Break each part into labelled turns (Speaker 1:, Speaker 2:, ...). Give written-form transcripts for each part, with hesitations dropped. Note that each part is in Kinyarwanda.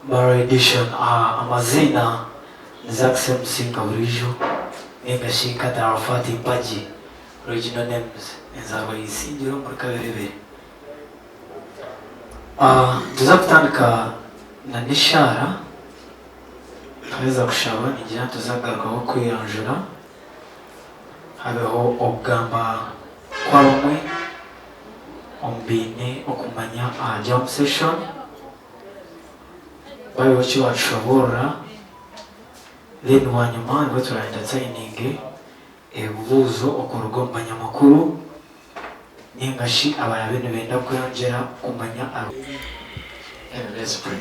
Speaker 1: Mbarara edition amazina Zaxem Singa Urijo Negashika Tarafati Paji original names nzaba yisingiro muri kaberebe. Tuza kutandika na nishara tweza kushaba nigira tuzagarukaho kwiranjura habeho obugamba kwa bamwe ombine okumanya jam session bayo cyo bashobora then wanyuma ngo turahita training ebuzo okurugo banyamakuru ningashi abarabene benda kuyongera kumanya
Speaker 2: And let's pray.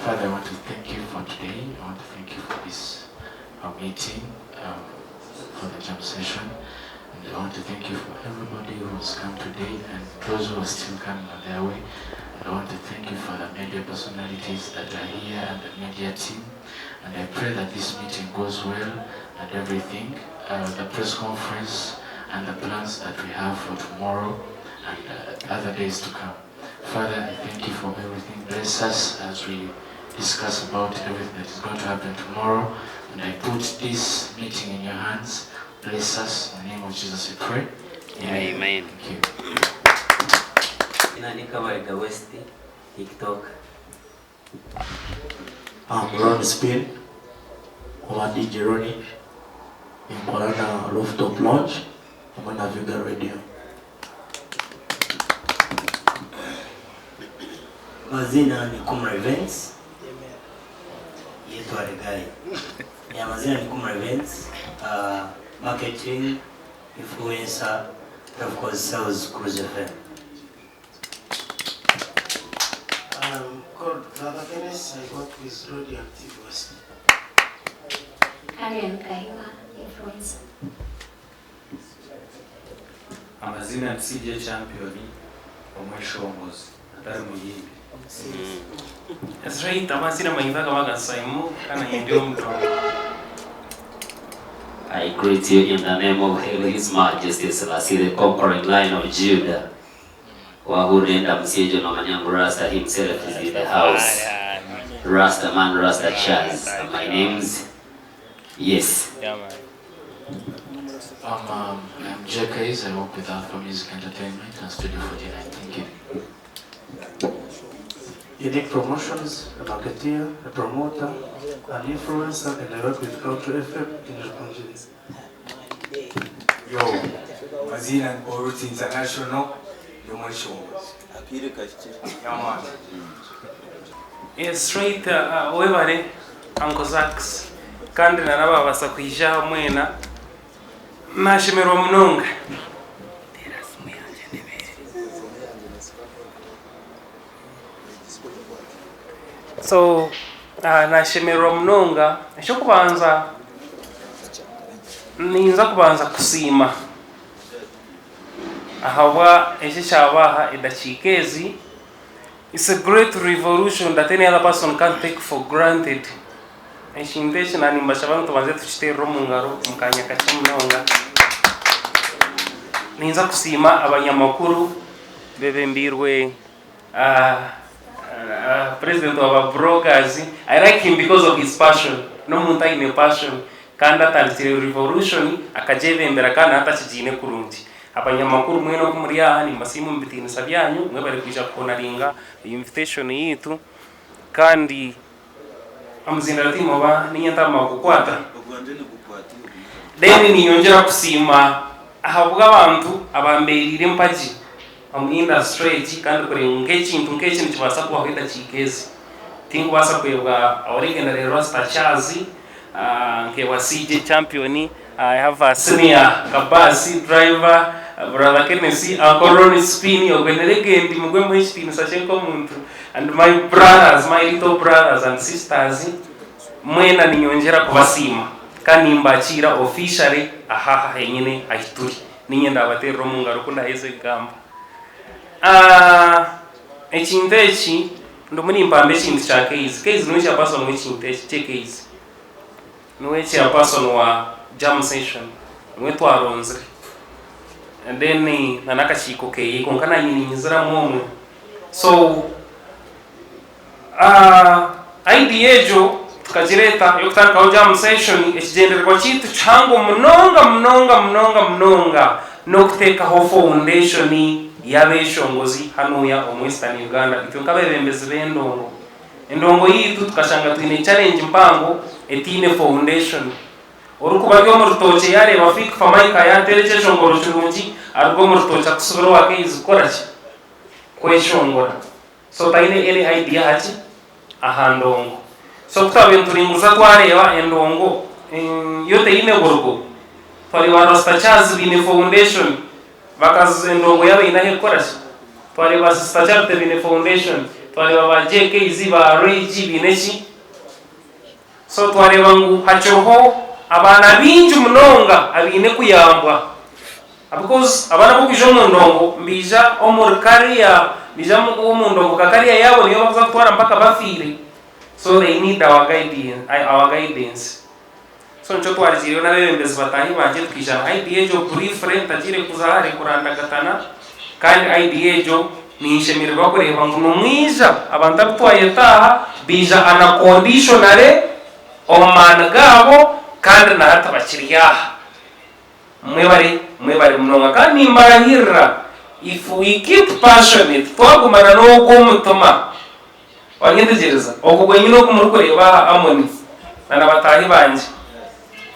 Speaker 2: Father, I want to thank you for today. I want to thank you for this meeting, for the jam session. And I want to thank you for everybody who has come today and those who are still coming on their way. And I want to thank you for the media personalities that are here and the media team. And I pray that this meeting goes well and everything, the press conference and the plans that we have for tomorrow and other days to come. Father, I thank you for everything. Bless us as we discuss about everything that is going to happen tomorrow. And I put this meeting in your hands. Bless us. In the name of Jesus we pray. Amen.
Speaker 3: Amen.
Speaker 2: Thank you.
Speaker 4: Inanika West TikTok.
Speaker 1: I'm Ron Spin, I'm DJ Ronnie, Mbarara Rooftop Lounge, I'm on Naviga Radio.
Speaker 4: Mazina ni Kumra Events. Yetu Aregai. Ya mazina ni Kumra Events. Marketing, influencer, and of course sales Cruise FM.
Speaker 5: Called Brother Dennis, I work with Radio Active West.
Speaker 6: NKORE influencer.
Speaker 7: Amazina CJ champion omweshongozi atari muyimbi. That's right, amazina mayinza kabaga Simon kana ndio mtu.
Speaker 3: I greet you in the name of His Majesty Selassie, the conquering Lion of Judah. Wahurenda msiejo na manyangu Rasta himself is in the house. Rasta man, Rasta Chaz. My name's yes.
Speaker 7: Yeah, man.
Speaker 2: I'm JKs. I work with Alpha Music Entertainment and Studio 49. Thank you.
Speaker 5: Unique Promotions, a marketeer, a promoter, an influencer, and I work with Ankole FM in Rwanda.
Speaker 8: Yo, Mazina NKORE International, you're my show.
Speaker 7: Yes, straight webare Uncle Zax. Kandi naraba basa kwijja mwena. Nashimero munonga. So, nashimero munonga. Ekyo kubanza ninza kubanza kusima. Ahawa ekyo kyabaha edakikezi. It's a great revolution that any other person can't take for granted. Eshindeshe na nimbasha bantu banze tuchitero mungaro mukanya kachimnonga. Ninza kusima abanyamakuru bebembirwe president of our brokers. I like him because of his passion. No muntu ine passion kanda tantire revolution akajebembera kana hata kijine kurungi. Abanyamakuru mweno kumuriya ni masimu mbitini sabyanyu mwe bari kwija kunaringa invitation yitu kandi amuzindira timo ba ninyanta makukwata deni ninyongera kusima ahavuga abantu abamberire mpaji mu industry kandi kuri ngekintu kibasa kuba kwita kikezi tingu basa kwebwa awaregenda rero Rasta Chazi nke wa CJ champion. I have a senior kabasi driver brother Kennedy Ankole Spin ogweneregendi mugwe mu spin sachenko muntu and my brothers, my little brothers and sisters mwena ninyongera kubasima kandi mbakira officially ahaha henyine ahituri ninyenda abatero mungaro kunda heze gamba ekintechi ndo muri impambe kintu cha case no cha person we kintechi che case no cha person wa jam session mwe twaronze and then nanaka chiko ke konkana nyinyi nzira momwe so idea ejo tukagireta yo kutandikaho jam session ekigendererwa kitu kihango munonga no kuteekaho foundation y'abeshongozi hanuya omu Western Uganda itwe nk'abebembezi b'endongo endongo yitu tukashanga twine challenge mpango etine foundation orukuba ryo mu rutoke yareba fik famaika yatereje shongoro kirungi arwo mu rutoke akusubira wake izikora ki kweshongora so taine ele idea haki ahandongo so kutabe turinguza twareba endongo yote ine gorgo twali warasta chazi bine foundation bakazi endongo yabe inahe korasi twali basista charte bine foundation twali baba JK ba Regi binechi so twali bangu hachoho abana binju munonga abine kuyambwa because abana bukijo mu ndongo mbija omurkaria bija mu ndongo kakaria yabo niyo bakuza kutwara mpaka bafire so they need our guidance so ncho twariziro na bebembezi batahi banje tukijana idea ejo preferent agire kuzahari kurandagatana kandi idea ejo nishemirwa kureba ngo numwiza abantu abutwayetaha bija ana conditionale omana gabo kandi na hata bakiriyaha mwebari munonga kandi mbarahira if we keep passionate twagumana no gumutuma wanyendegereza okugwenye no kumurkureba amoni na batahi banje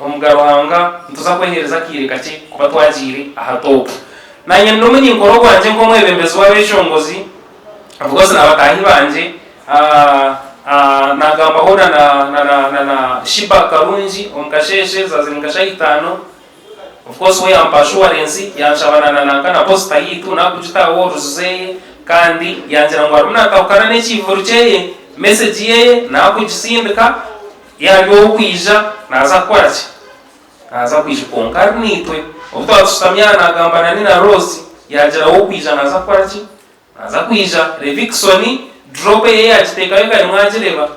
Speaker 7: omugaruhanga ntuza kwehereza kireka ki kuba twagire ahatoka nanye n'umunyi nkoro gwanje ngo mwebembezi w'abeshongozi avuga se nabatahi banje nagamba hora na Shiba Karunji omukasheshe zaze mukashahitano of course we am assurance yanshabana na posta yitu nakujita woruze kandi yanjira ngo arumna akakara n'ekivuru cyeye message yeye nakugisindika yabyo kwija naza kwaki naza kwishikonkar nitwe ubutwasutamyana agambana ni na Rose yagira wo kwija naza kwaki naza kwija Revixon drop ye yagitekayo kari mwagireba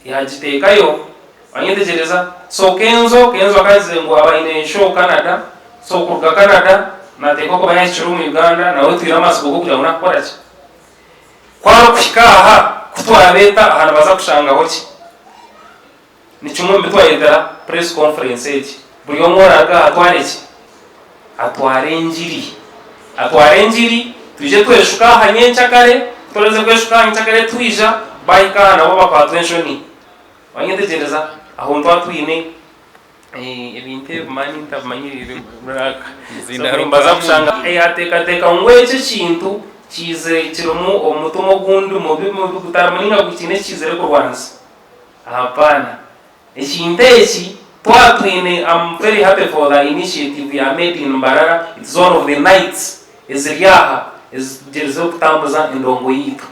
Speaker 7: yagitekayo wanyetegereza so Kenzo akaze ngo abaine show Canada so kuruga Canada nateko ko bayashuru mu Uganda nawe twira amaso kugira ngo nakora ki kwaro kufikaha kutwabeta ahantu baza kushanga hoki ni kimwe mbitwayedera press conference eti buri omoraga atware njiri tuje tweshuka hanyencha kare toleze kweshuka hanyencha kare twija baika nabo bakatwenshoni wanyetegereza aho ntwatwine ebinte mani ntabmanyirire buraka zindarumbaza kushanga ateka ngweche kintu kize kiromu omutomo gundu mu gutaramuninga gukine kizere ko rwanza hapana ekinteki twatwine. I'm very happy for the initiative we are made in Mbarara. It's one of the nights eziriaha ezirizo kutambuza endongo yitu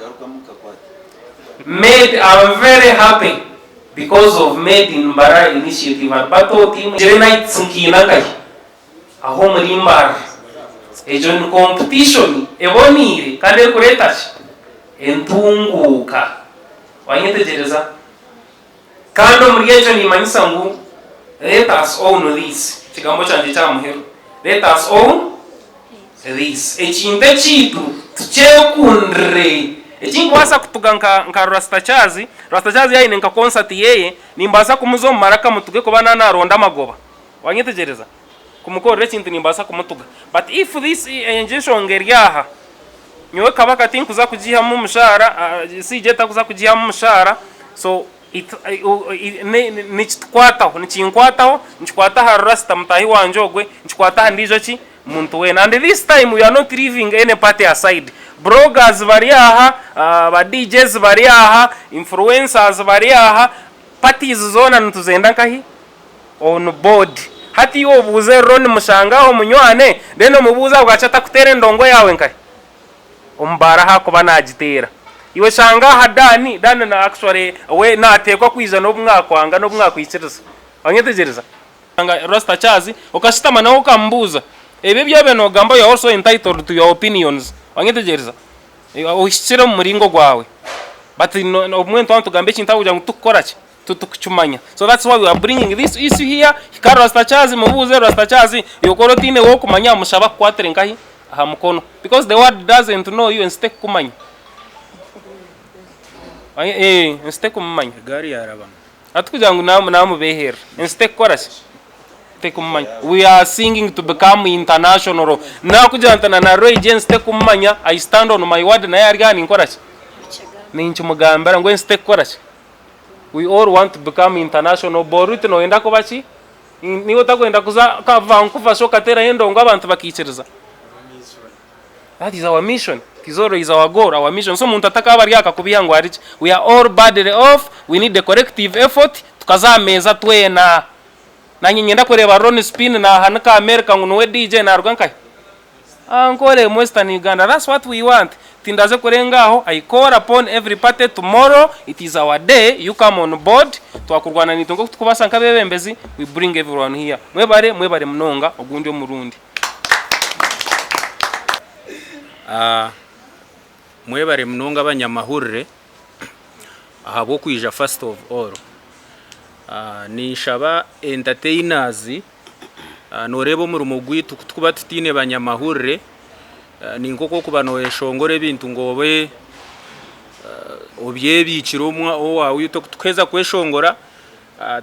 Speaker 7: made. I'm very happy because of made in Mbarara initiative at bato team jere nights nkinakai aho muri Mbarara ejon competition ebonire kandi kuretachi entunguka wanyetegereza kando muri ejo ni manyisa ngu let us own this kigambo cyanje cya muhero let us own this ekinde kitu tuchekundre ekinkwasa kutuganka nka rastachazi yaine nka concert yeye nimbaza kumuzo maraka mutuge ko bana naronda amagoba wanyetegereza kumukorera kintu nimbaza kumutuga but if this injection ngeriaha nyowe kabaka tinkuza kujiha mu mushara sijeta kuza kujiha mu mushara so nichikwataho harasta mtahi wanjogwe nichikwataho ndijo chi muntu wena. And this time we are not leaving any party aside. Bloggers bari aha, ba DJs bari aha, influencers bari aha, parties zona ntuzenda nkahi on board. Hati yo buze ron mushangaho munywane deno mubuza ugachata kutere ndongo yawe nkahi Mbarara ko banagitera iwe shanga hadani dana na actually we natekwa kwiza no bumwakwanga no bumwakwikiriza wanyetegereza anga rasta chazi ukashitama nawo kambuza ebe byabe no gamba you also entitled to your opinions wanyetegereza uhishira mu muringo gwawe but no mwento wantu gambe kintu uja gutukora ki tutukuchumanya. So that's why we are bringing this issue here. Hikaro rasta chazi mubuze rasta chazi yokorotine wo kumanya mushaba kwatere nkahi aha mukono because the word doesn't know you and stake kumanya Inste kumanya.
Speaker 9: Gari yaraba.
Speaker 7: Atukugira ngo namu behera. Inste korasi. We are singing to become international. Na kujantana na Roy James te kumanya. I stand on my word na yargani nkorasi. Ninchi mugambara ngo inste korasi. We all want to become international. Boruti no enda ko bachi. Niwo takwenda kuza ka Vancouver so katera endo ngo abantu bakiciriza. That is our mission. Kizoro is our goal, our mission. So muntu atakaba yaka kubihango arichi. We are all badly off. We need the collective effort. Tukaza meza twena. Na nyenda kureba Ron Spin na hanaka America nguwe DJ na rugankai. Ankole Western Uganda. That's what we want. Tindaze kurengaho. I call upon every party tomorrow. It is our day. You come on board. Twakurwana nitungo tukubasa nkabebembezi. We bring everyone here. Mwebare mnonga ogundi omurundi.
Speaker 9: Mwebare mnonga abanyamahurire ahabo kwija first of all. Ni shaba entertainers norebo murumo gwitu kuba tutine banyamahurire ni nkoko kubano eshongore bintu ngobe obyebikiromwa owawe tukeza kweshongora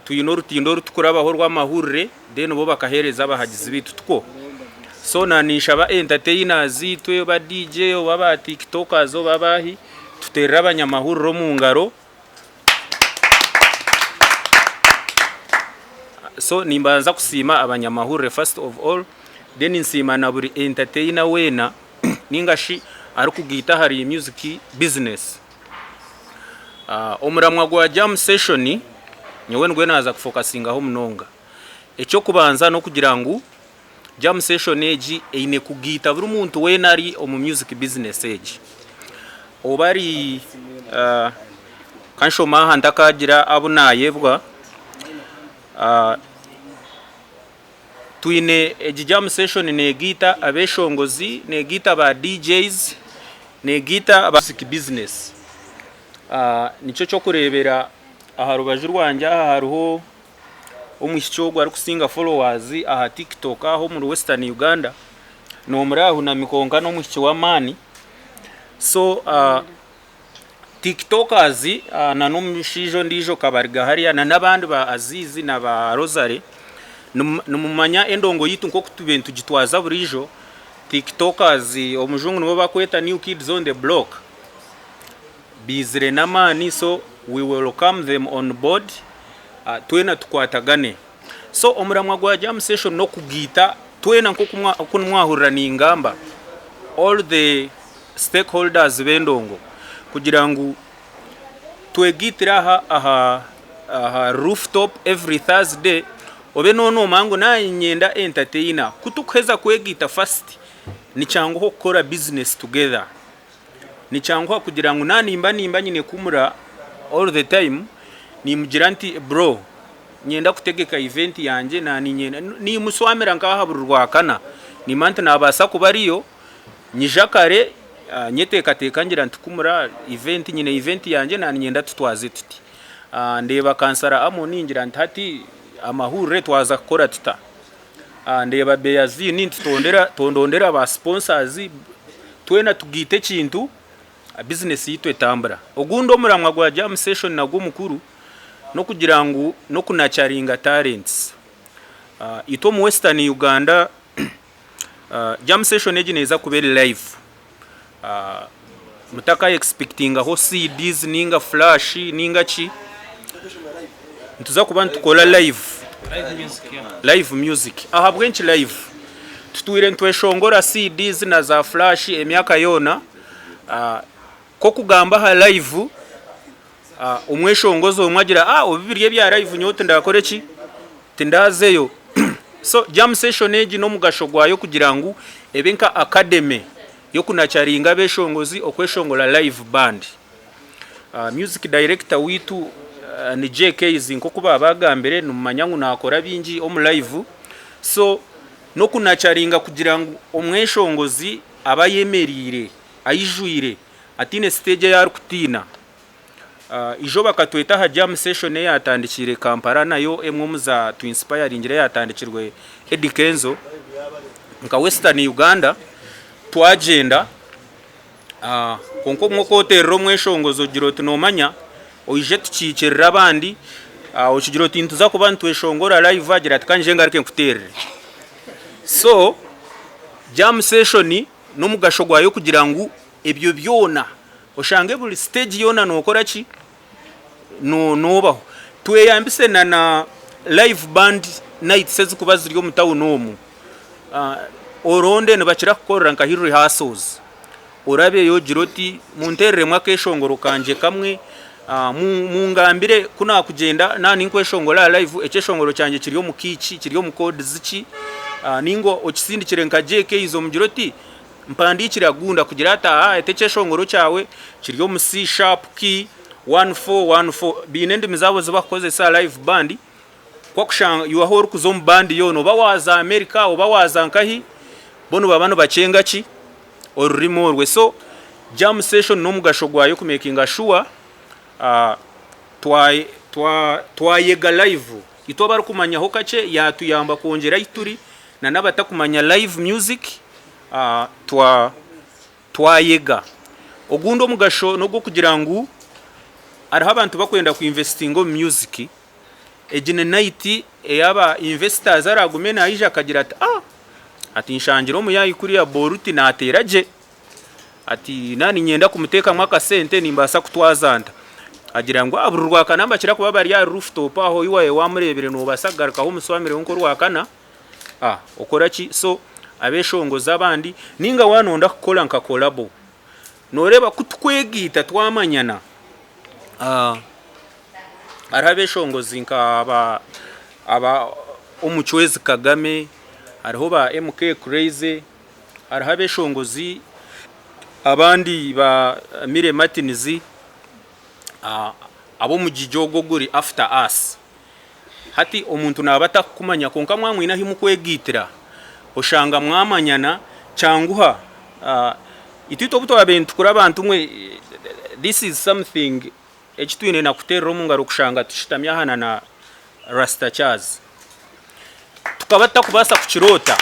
Speaker 9: tuyino rutindo rutukurabaho rw'amahurire then bo bakahereza abahagizi bitu tuko so nanisha ba entertainers twe ba DJ baba TikTokers babahi tuterera abanyamahuriro mu ngaro. So nimbanza kusima abanyamahurire first of all, then nsima na buri entertainer wena ningashi ari kugita hari music business. Omuramwa gwa jam session nyewe ngwe naza kufocusinga ho mnonga. Echo kubanza no kugira ngo jam session eji eine kugita buri muntu wena ari omu music business eji. Obari kansho mahanda kagira abunayebwa tuine jam session negita abeshongozi negita ba DJs negita basic business. Nico cyo kurebera aharubajuru rwanja haruho omushicyogwa ari kusinga followers aha TikTok aho muri Western Uganda no murahu na mikonga no mushiki wa mani. So TikTokers na nomushijo ndijo kabariga hariya na nabandi ba Azizi na ba Rosary numumanya endongo yitu nko kutubentu gitwaza burijo TikTokers omujungu nibo bakweta new kids on the block bizire na mani. So we will welcome them on board twena tukwatagane. So omuramwa gwa jam session no kugita twena nko kunmwahurira ni ngamba all the stakeholders bendongo kugira ngo twegitira aha rooftop every Thursday obe nono mango na nyenda entertainer kutukweza kwegita first ni chango hokora business together ni chango kugira ngo nimba nyine kumura all the time ni mugiranti bro nyenda kutegeka event yanje na ni muswamira ngaha burwakana ni mante nabasa kubariyo nyijakare nyeteka ngira ntukumura event nyine event yanje na nyenda tutwaze tuti ndeba kansara amoni ngira ntati amahurire twaza gukora tuta ndeba beyazi ni tondondera ba sponsors twena tugite kintu business yitwe tambara ogundo muramwa gwa jam session nago mukuru no kugira ngo no kunacharinga talents ito mu Western Uganda jam session eji neza kubera live mutaka expecting aho CDs ninga flash ninga chi ntuza kuba ntukola live music aha bwenchi live tutuire ntweshongora CDs na za flash emyaka yona ko kugamba ha live umweshongozo umwagira obibirye bya live nyote ndakore ki tindazeyo. So jam session eji no mugashogwayo kugira ngo ebenka academy yo kunacharinga beshongozi okweshongola live band. Music director witu ni JK izinko kuba abagambere numanyangu nakora bingi omu live. So no kunacharinga kugira ngo omweshongozi abayemerire ayijuire atine stage ya rukutina ijo bakatweta ha jam session yatandikire Kampala nayo emwe muza to inspire ingire yatandikirwe Edikenzo nka Western Uganda twagenda konko mwoko terro mweshongozo giro tunomanya oije tukikerera abandi okigiro tintuza kuba ntweshongora live agira tukanje ngarike nkuterere. So jam session no mugasho gwayo kugira ngo ebyo byona oshange buli stage yona nokora ki nobaho tweyambise na live band night sezi kuba ziryo mutawu nomu oronde ne bakira kukorera nka hero rehearsals orabe yo giroti munterere mwakeshongoro kanje kamwe mungambire kuna kugenda nani nkweshongora live ekeshongoro cyanje kiriyo mukici kiriyo mu code zici ningo okisindikire nka JK izo mugiroti mpandikira gunda kugira ata etecheshongoro cyawe kiriyo mu C sharp key 1414 binende mizabo zibakoze sa live band kwa kushanga yuahoro kuzom band yono bawaza America obawaza nkahi bono babano bacenga ki orurimo rwe. So jam session no mugasho gwayo kumakinga sure twayega live ito bari kumanya ho kace yatuyamba kongera ituri na nabatakumanya live music twayega ogundo mugasho no go kugira ngo ari abantu bakwenda ku investing mu music ejine night eyaba investors aragumena ayija kagira ati nshangiro mu yayikuri ya boruti nateraje ati nani nyenda kumuteka mwaka sente nimbasa kutwazanda agira ngo abururwa kanamba kira kuba bari ya rooftop aho iwaye wamurebere no basagaruka ho muswamire nko rwakana okora ki. So abeshongo zabandi ninga wanonda kukola nka collabo noreba kutukwegita twamanyana arabeshongo zinka aba umuchwezi Kagame ariho ba MK Crazy arahabeshongozi abandi ba Mire Martinizi abo mujijogo guri after us hati omuntu nabata kumanya konka mwamwina himukwegitira oshanga mwamanyana changuha itito buto abantu kuri abantu mwe. This is something ekitwine na kuterero mungaro kushanga tushitamya hana na Rasta Chaz tukabata kubasa kukirota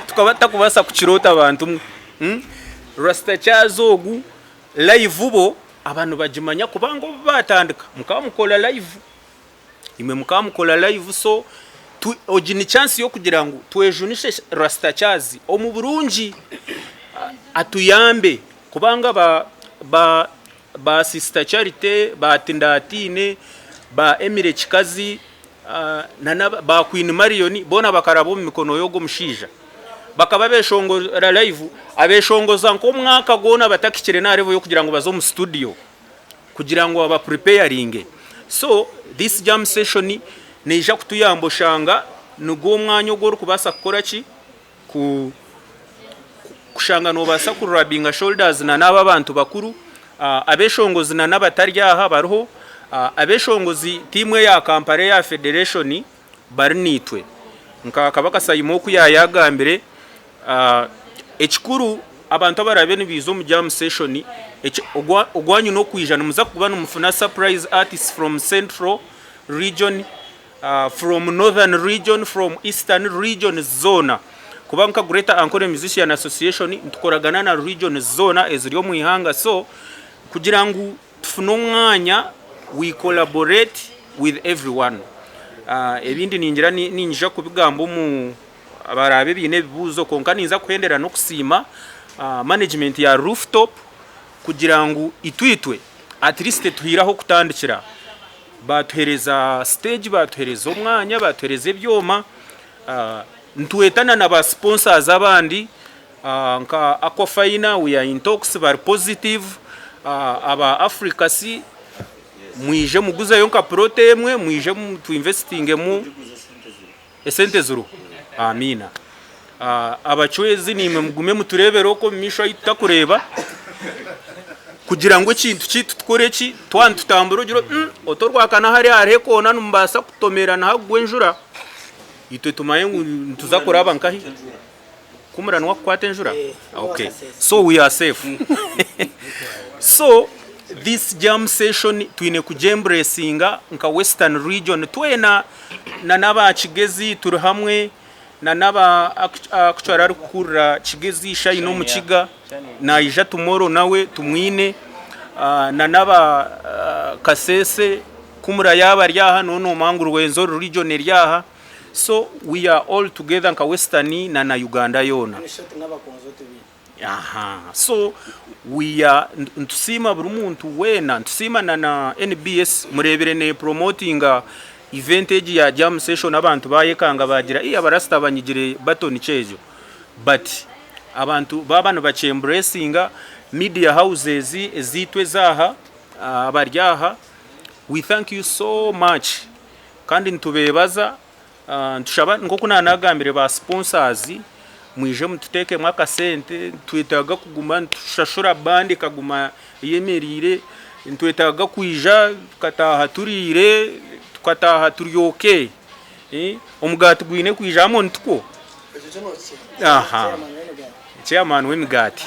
Speaker 9: tukabata kubasa kukirota abantu Rasta Chaz ogu live ubo abantu bajimanya kubango batandika mukamukola live imwe mukamukola live. So ojini chance yo kugira ngo twejunishe Rasta Chaz omu Burungi atuyambe kubanga ba Sister Charity ba Tindatine ba Emire Chikazi na ba Queen Marion bona bakarabo mu mikono yogo mushija bakaba beshongo live abeshongoza nko mwaka gona batakikire narevo yo kugira ngo bazo mu studio kugira ngo aba preparing. So this jam session neja kutuyambo shanga nugo mwanya ogoro kubasa kukora ki kushanga no basa kurabinga shoulders na naba bantu bakuru abeshongozi na nabataryaha bariho abeshongozi timwe ya kampare ya federation barinitwe nka kabaka sayimo ku yayagambire ekikuru abantu abarabe nibizo mu jam session ogwanyu no kwijana muza kubana umufuna surprise artists from Central region, from Northern region, from Eastern region zona kubanka Greater Ankole Musician Association tukoragana na region zona eziriyo mu ihanga. So kugira ngo tufune umwanya we collaborate with everyone. Ebindi ningira ninjja kubigambo mu abarabe bine bibuzo konka ninza kuhendera no kusima management ya rooftop kugira ngo itwitwe at least tuhiraho kutandikira batuhereza stage batuhereza umwanya batuhereza byoma ntuetana na ba sponsors abandi nka Aquafina we are in talks very positive aba Africa si mwije muguza yonka protemwe mwije tu investing mu esente zuru amina abachwezi nimwe mugume muturebero ko misho itakureba kugira ngo kintu kitukore ki twantutamburo giro otorwakana hari areko nanu mbasa kutomera na hagwenjura itwe tumaye ntuzakora abankahi kumuranwa kwate njura. Okay, so we are safe. So this jam session twine kujembresinga nka Western region twena na nabachigezi turi hamwe na naba actually ari kukura kigezisha ino mu kiga naija tomorrow nawe tumwine na naba kasese kumura yaba ryaha nono manguru wenzo region ryaha. So we are all together nka Western na Uganda yona. Aha, so we are ntusima buri muntu wena ntusima na NBS murebere ne promoting event ya jam session abantu bayekanga bagira abarasta banyigire baton chejo, but abantu babano bachembresinga media houses ezitwe zaha abaryaha. We thank you so much kandi ntubebaza ntushaba ngoko nanagambire ba sponsors mwije mututeke mwaka sente twetaga kuguma tushashura bandi kaguma yemerire ntwetaga kuija kataha turire tukataha turyoke omugati gwine kuijamo ntko. Aha, chairman w'emigati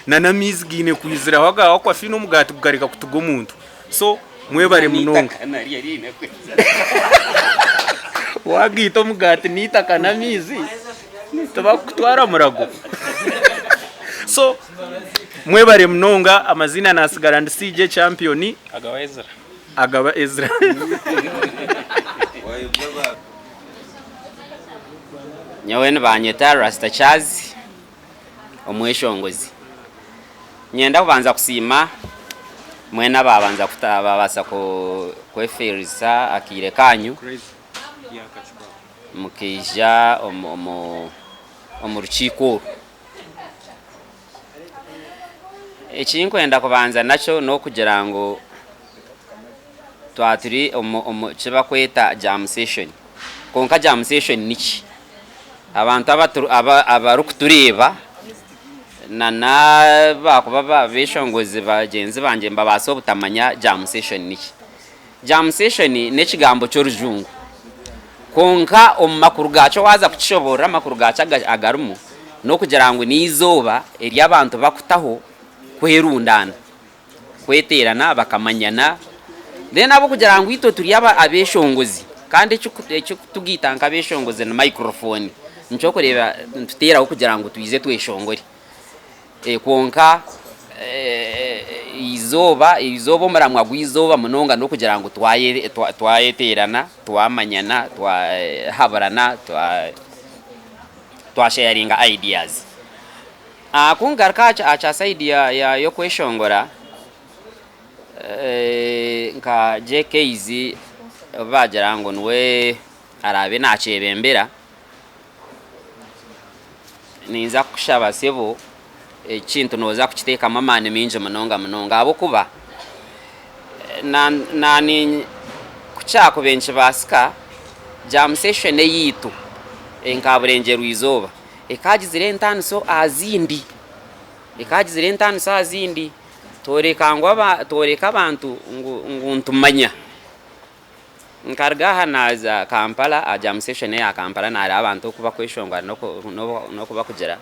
Speaker 9: na namizi gine kuizira waga wakwa fino omugati kugarika kutugo muntu. So mwebare munonga wagito omugati nitaka namizi tubakutwara murago. So mwebare munonga amazina nasigara ndi CJ champion agaba Ezra
Speaker 10: nyaweni banyeta Rasta Chazi omweshongozi. Nyenda kubanza kusima mwena babanza kutababasa kweferisa akire kanyu mukija omurukiko. Ekinkwenda kubanza nacho no kugira ngo twaturi kiba kweta jam session. Konka jam session niki abantu abarukutureba na bakuba beshongozi bagenzi banje mbabaso butamanya jam session niki. Jam session ne kigambo cy'orujungu konka omakuru gacho waza kuchobora amakuru gacha agarumu no kugira ngo nizoba eri abantu bakutaho kwerundana kweterana bakamanyana then abo kugira ngo ito turi abeshongozi kandi cyo tugitanga abeshongozi na microphone nco kureba tutera kugira ngo tuize tweshongore konka izoba muramwa gwizoba munonga no kugira ngo twayeterana twamanyana twahabarana twasharinga ideas. Kungarka acha side ya yo kweshongora nka JKZ bagira ngo nwe arabe nachebembera ninza kushaba sebo ekintu noza kukiteka mamane minje munonga abo kuba nani kuchako benshi basika jam session yitu enkaburengeru izoba ekagizire ntano so azindi toreka abantu nguntumanya nkarga hanaza Kampala a jam session ya Kampala na abantu kuba kweshongwa no kuba kugera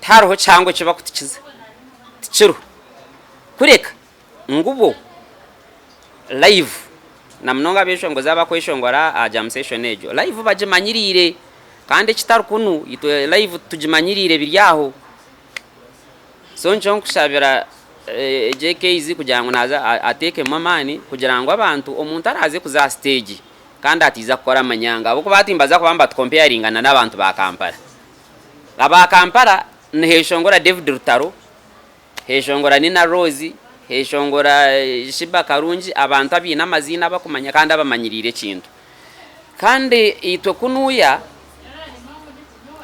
Speaker 10: taroho cyangwa kiba kutikiza tikiro kureka ngubo live na mnonga beshongo zaba kweshongora a jam session ejo live bajimanyirire kandi kitarukunu ito live tujimanyirire biryaho. So nchonko kushabira JKZ kugira ngo naza ateke mamani kugira ngo abantu omuntu araze kuza stage kandi atiza gukora amanyanga abo kubatimbaza kubamba comparingana n'abantu ba Kampala. Aba Kampala nheshongora David Rutaro, heshongora Nina Rose, heshongora Shiba Karungi, abantu abina amazina bakumanya kandi abamanyirire kintu. Kandi itwe kunuya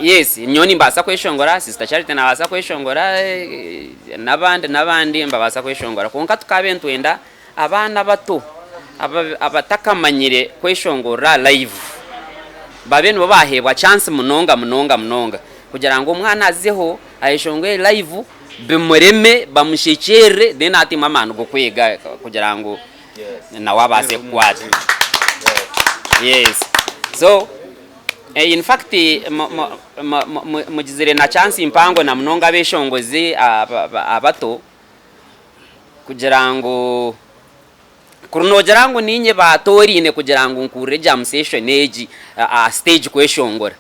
Speaker 10: yes nyoni mbasa kweshongora Sister Charity nabasa kweshongora nabandi mbabasa kweshongora konka tukabe ntwenda abana bato abatakamanyire kweshongora live babe nibo bahebwa chance munonga kugira ngo umwana azeho ayishongwe live bimureme bamushekere then ati mama ngo kwega kugira ngo na wabase kwati. Yes, so in fact mujizire na chance impango na mnonga beshongozi abato kugira ngo kurunogera ngo ninye batorine kugira ngo nkure jam session eji stage kweshongora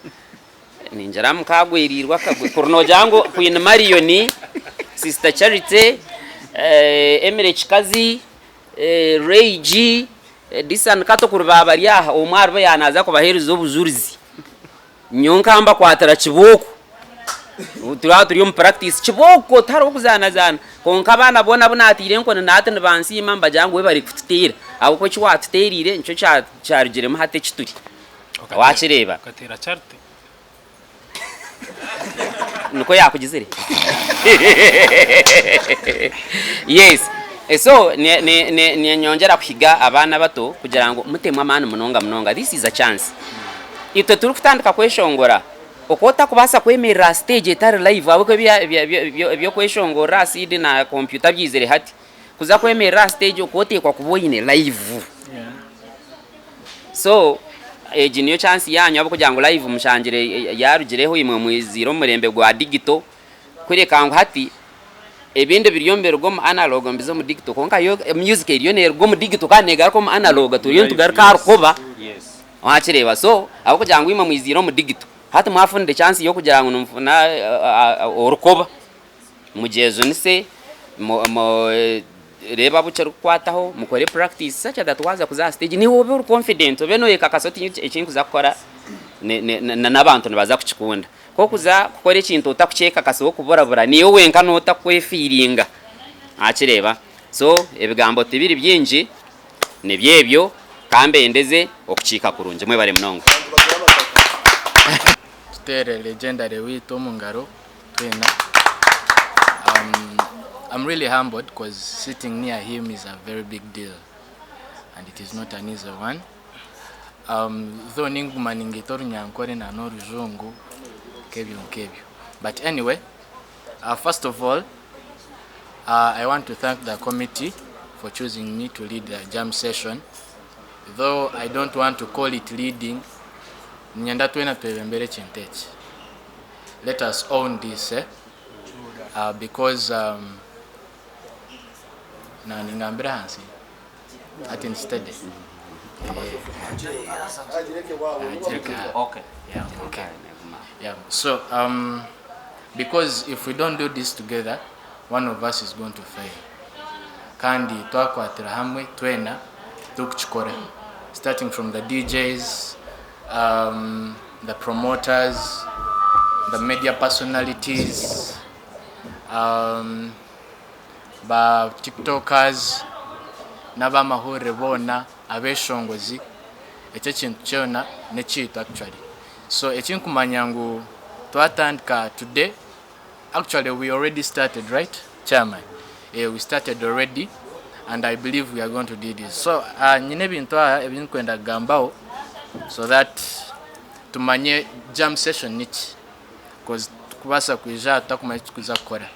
Speaker 10: ninjira mukagwirirwa kagwe kurunogera ngo Queen Marion Sister Charity Emire Chikazi Ray G Disan kato kurba bariya omwarwe yanaza kubahereza obuzurizi nyonkamba kwatara kiboko turi mu practice kiboko taro kuzana konka bana bona bunatire nko natane bansima mbajangwe bari kutitira abo ko chiwatuterire nco charugire mu hate kituri wakireba
Speaker 9: katera charte
Speaker 10: nuko yakugizire yes so ni nyongera kwiga abana bato kugira ngo mutemwa amana munonga this is a chance ito turi kutandika kweshongora okota kubasa kwemerera stage etari live abo ko byo kweshongora acid na computer byizere hati kuza kwemerera stage okote kwa kuboyine live so niyo chance yanyu abo kugira ngo live mushangire yarugireho imwe mwiziro murembe gwa digital kwereka ngo hati ebinde biryombero go analog mbizo mu digital konka yo music iriyo nerwo mu digital kanega ko mu analog turiyo tugaruka rukoba wakireba so abo kugira ngo imwe mwiziro mu digital hati mwafunde chance yo kugira ngo numfuna urukoba mujezo nise mo reba bucero kwataho mukore practice sacha that waza kuza stage ni wobe uri confident beno yekakasoti ikintu kuzakora n'abantu baza kuchikunda ko kuza gukora ikintu utakucheka kaso kuborabura niyo wenka nota kwefiringa akireba so ebigambo tibiri byinji ne byebyo kambe endeze okuchika kurunje mwe bare mnongo
Speaker 11: tutere legendary wito mungaro twena I'm really humbled because sitting near him is a very big deal and it is not an easy one. Though ninguma ningitoru nyankore na no rujungu kebyo. But anyway, first of all, I want to thank the committee for choosing me to lead the jam session. Though I don't want to call it leading, nyanda twena twebembere chintechi. Let us own this, because na ningambira hansi ati instead so because if we don't do this together, one of us is going to fail kandi twakwatira hamwe twena tukuchikora, starting from the DJs, the promoters, the media personalities, ba tiktokers naba mahore bona abeshongozi ecyo kintu cyona ne cyita actually. So ekinkumanya ngo twatandika today, actually we already started, right chairman? We started already and I believe we are going to do this. So nyine bintu ebinkwenda gambao so that tumanye jam session nichi because kubasa kuija takumanya kuza kora.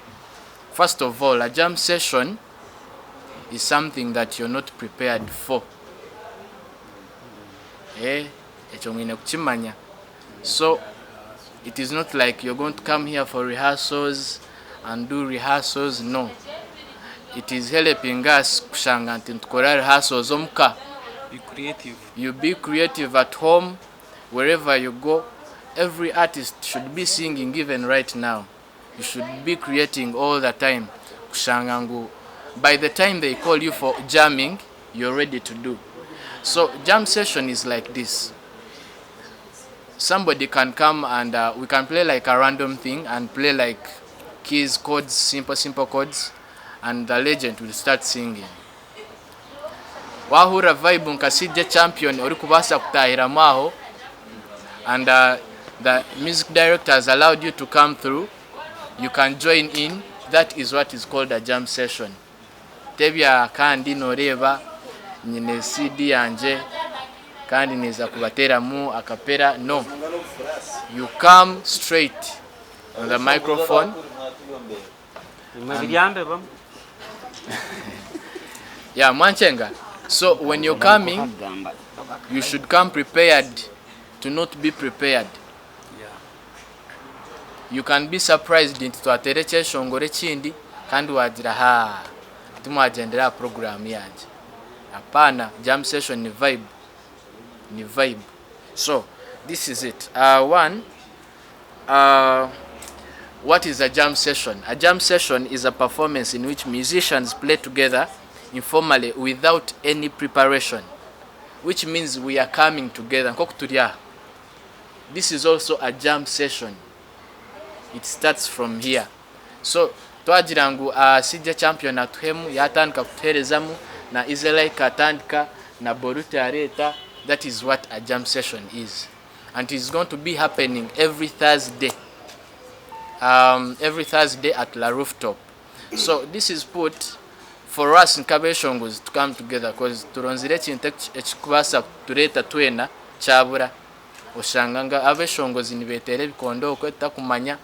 Speaker 11: First of all, a jam session is something that you're not prepared for. So it is not like you're going to come here for rehearsals and do rehearsals. No. It is helping us kushanga tukora rehearsals omka.
Speaker 9: Be creative. You
Speaker 11: be creative at home, wherever you go. Every artist should be singing even right now. You should be creating all the time. Kushangangu. By the time they call you for jamming, you're ready to do. So jam session is like this. Somebody can come and we can play like a random thing and play like keys, chords, simple chords, and the legend will start singing. Wahura vibe nkasije champion uri kubasa kutahira maho, and the music director has allowed you to come through. You can join in. That is what is called a jam session. Tebya kandi noreba nyine CD yanje kandi neza kubatera mu akapera. No, you come straight on the microphone. Yeah, Manchenga. So when you're coming, you should come prepared to not be prepared. You can be surprised into twatereche shongore chindi kandi wagira tumwagendera program yanje Hapana, jam session ni vibe. Ni vibe. So, this is it. What is a jam session? A jam session is a performance in which musicians play together informally without any preparation, which means we are coming together. This is also a jam session. It starts from here. So, twagira ngu sijja champion atuhemu yatandika kuterezamu na Israel katandika na Boruto areta. That is what a jam session is, and it is going to be happening every Thursday. Every Thursday at La Rooftop. So this is put for us in Kabeshongos to come together because turonzire kintu ekikubasa tureta twena kyabura oshanganga abeshongozi nibetere bikondo okweta kumanya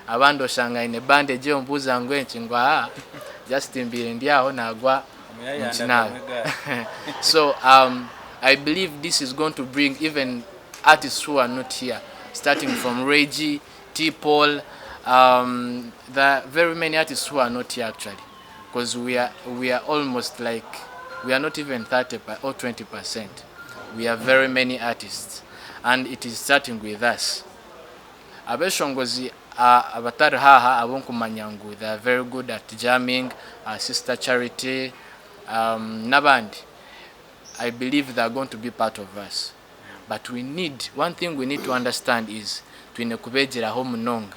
Speaker 11: abandi oshanga ine bande je ombuza ngwenki ngwa just imbire ndiaho nagwa mchinawe. So I believe this is going to bring even artists who are not here, starting from Reggie, T-Paul. There are very many artists who are not here actually, because we are almost like, we are not even 30 or 20%. We have very many artists, and it is starting with us. Abeshongozi abatari haha abonkumanyangu, they are very good at jamming. Sister Charity, Nabandi, I believe they are going to be part of us. But we need, one thing we need to understand is twinekubejera ho munonga.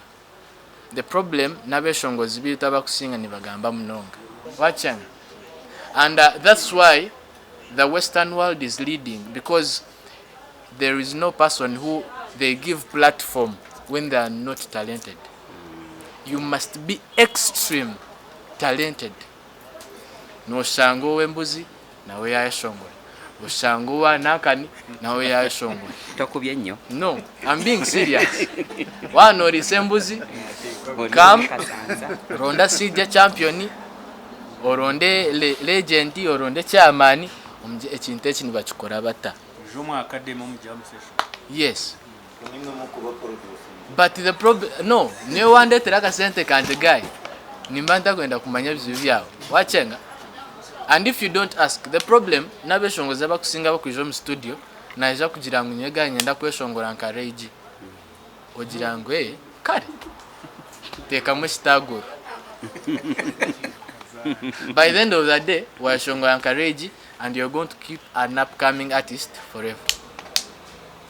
Speaker 11: The problem nabeshongozi bitu bakusinga nibagamba munonga. Wachanga. And that's why the Western world is leading, because there is no person who they give platform when they are not talented. You must be extreme talented. No shango wembuzi nawe yashongole. Oshango wa nakani nawe yashongole.
Speaker 10: Takubye nnyo.
Speaker 11: No, I'm being serious. One or sembuzi come ronda sija champion oronde legend oronde chairman ekintu ekini bakikora bata.
Speaker 9: Juma academy mu jam session.
Speaker 11: Yes. But the problem, no, niyo wandetera ka sente kanje guy. Nimbanda kwenda kumanya bizu byao. Wachenga. And if you don't ask, the problem nabeshongoza bakusinga bakujo mu studio naija kugira ngo nyega nyenda kweshongora nkareji. Ogira ngo kare. Teka mushitaguru. By the end of the day, we are shongora nkareji, and you're going to keep an upcoming artist forever.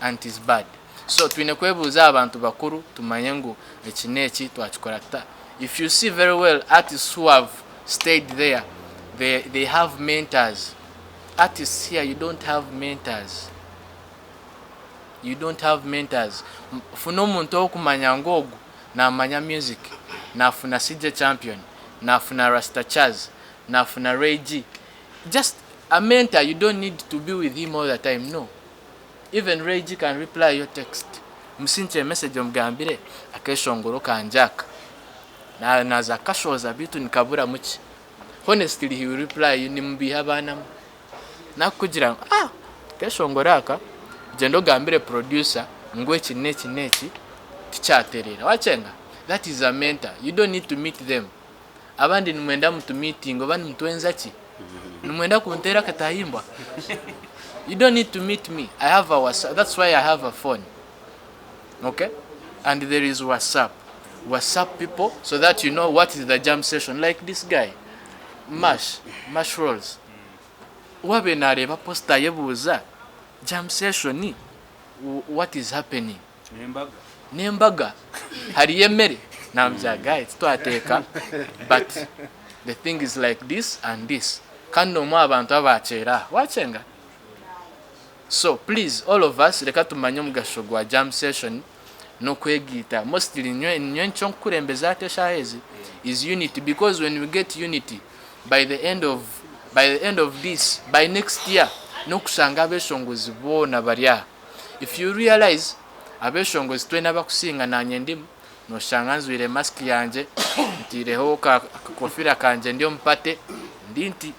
Speaker 11: And it is bad. So twinekwebuza abantu bakuru tumanye ngo ekineki twakikora ta. If you see very well artists who have stayed there, they have mentors. Artists here, you don't have mentors. You don't have mentors. Funo muntu okumanya ngogu na manya music, na funa CJ champion, na funa Rasta Chaz, na funa Reggie. Just a mentor. You don't need to be with him all the time. No. Even Reggie can reply your text. Msinche message omgambire akeshongoro kanjaka. Na naza kashoza bitu nikabura muchi. Honestly, he will reply you nimbiha bana. Na kugira keshongoro aka jendo gambire producer ngwe kineki tichaterera. Wachenga. That is a mentor. You don't need to meet them. Abandi numwenda mtu meeting obani mtwenza chi. Numwenda kuntera katahimbwa. You don't need to meet me. I have a WhatsApp. That's why I have a phone. Okay? And there is WhatsApp. WhatsApp people, so that you know what is the jam session. Like this guy. Mash rolls. Wabe nareba posta yebuza. Jam session ni. What is happening? Nembaga. Hari yemere. Namjaga, it's to ateka. But the thing is like this and this. Kando mwa abantu abachera. Wachenga. So please, all of us, reka tumanye mugasho gwa jam session no kwegita. Mostly nyo kurembeza shahezi is unity, because when we get unity, by the end of this, by next year, no kushanga abeshongozi bona barya. If you realize abeshongozi twena bakusinga na nyendimu no shanga nzwire mask yanje ntireho ka kofira kanje ndio mpate ndinti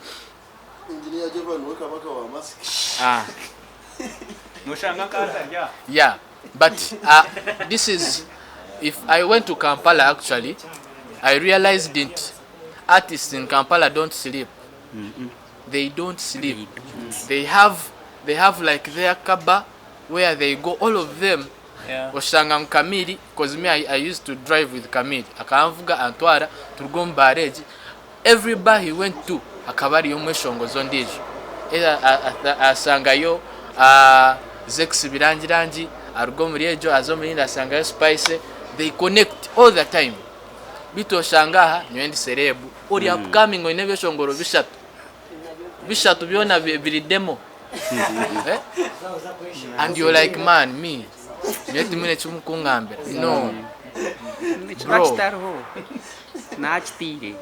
Speaker 11: engineer Jevan weka baka wa mask. Yeah, but this is, if I went to Kampala actually, I realized that artists in Kampala don't sleep. they don't sleep. They have like their kaba where they go, all of them. Oshanga Kamiri, because me I used to drive with Kamiri. Akamvuga Antwara to go Mbarara. Every bar he went to, akabari yomweshongo zondejo. Asanga yo Zex birangirangi, arugo muri ejo azomurinda asanga yo Spice. They connect all the time. Bito shangaha nyendi serebu. Ori upcoming on every shongoro bishatu biona biri demo. And you're like, man, me. No.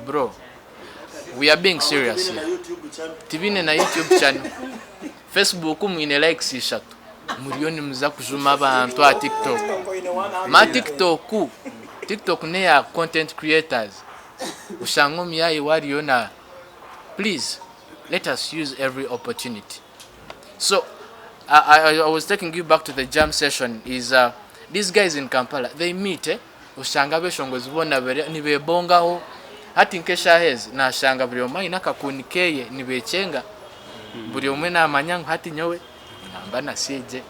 Speaker 11: Bro, we are being serious here. TV na YouTube channel. Facebook mwine like sishatu. Murioni mza kujuma abantu a TikTok. Ma TikTok ne ya content creators. Ushango miyai wariona. Please, let us use every opportunity. So, I was taking you back to the jam session. Is these guys in Kampala, they meet ushanga beshongo zibona nibebonga ho hati nkesha hez na shanga buri omwe inaka kunikeye nibechenga buri omwe na amanyango hati nyowe ngamba na seje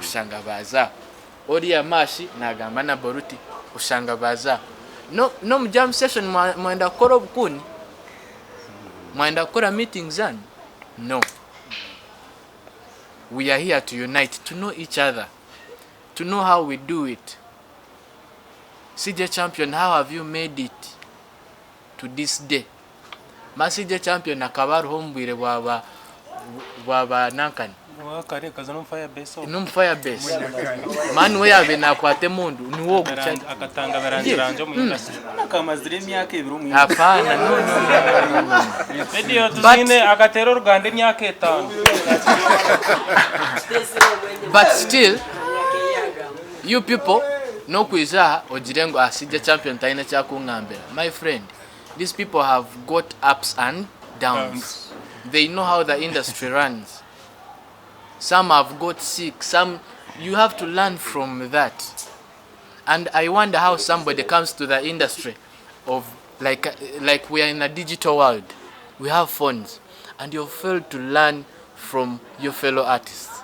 Speaker 11: ushanga baza ori ya mashi na gamba na boruti ushanga baza no jam session mwenda koro bukuni mwenda kora meetings and no. We are here to unite, to know each other, to know how we do it. CJ Champion, how have you made it to this day? Ma CJ Champion akabaru hombwire waba nankani. Num Firebase. Man we have na kwate mundu niwo gucanga
Speaker 9: akatanga barangiranjo mu industry. Nakamazire myaka 2
Speaker 11: Hapana, no.
Speaker 9: Video tuzine akatero Uganda myaka 5.
Speaker 11: But still, you people no kwiza ojirengo asije champion taina cha kungambera. My friend, these people have got ups and downs. They know how the industry runs. Some have got sick, some you have to learn from that. And I wonder how somebody comes to the industry of like we are in a digital world. We have phones and you fail to learn from your fellow artists.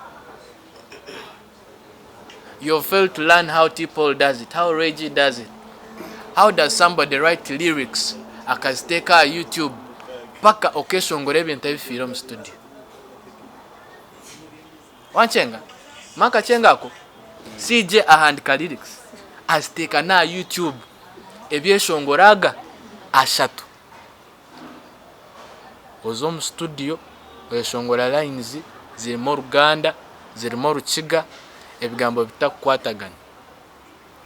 Speaker 11: You fail to learn how T-Paul does it, how Reggie does it. How does somebody write lyrics? Akaziteka YouTube paka occasion ngorebe ntabi film studio. Wanchenga maka chenga ko CJ ahandika lyrics aziteka na YouTube ebyeshongoraga ashatu ozo studio eshongora lines zirimo Uganda zirimo Rukiga ebigambo bitakwatagana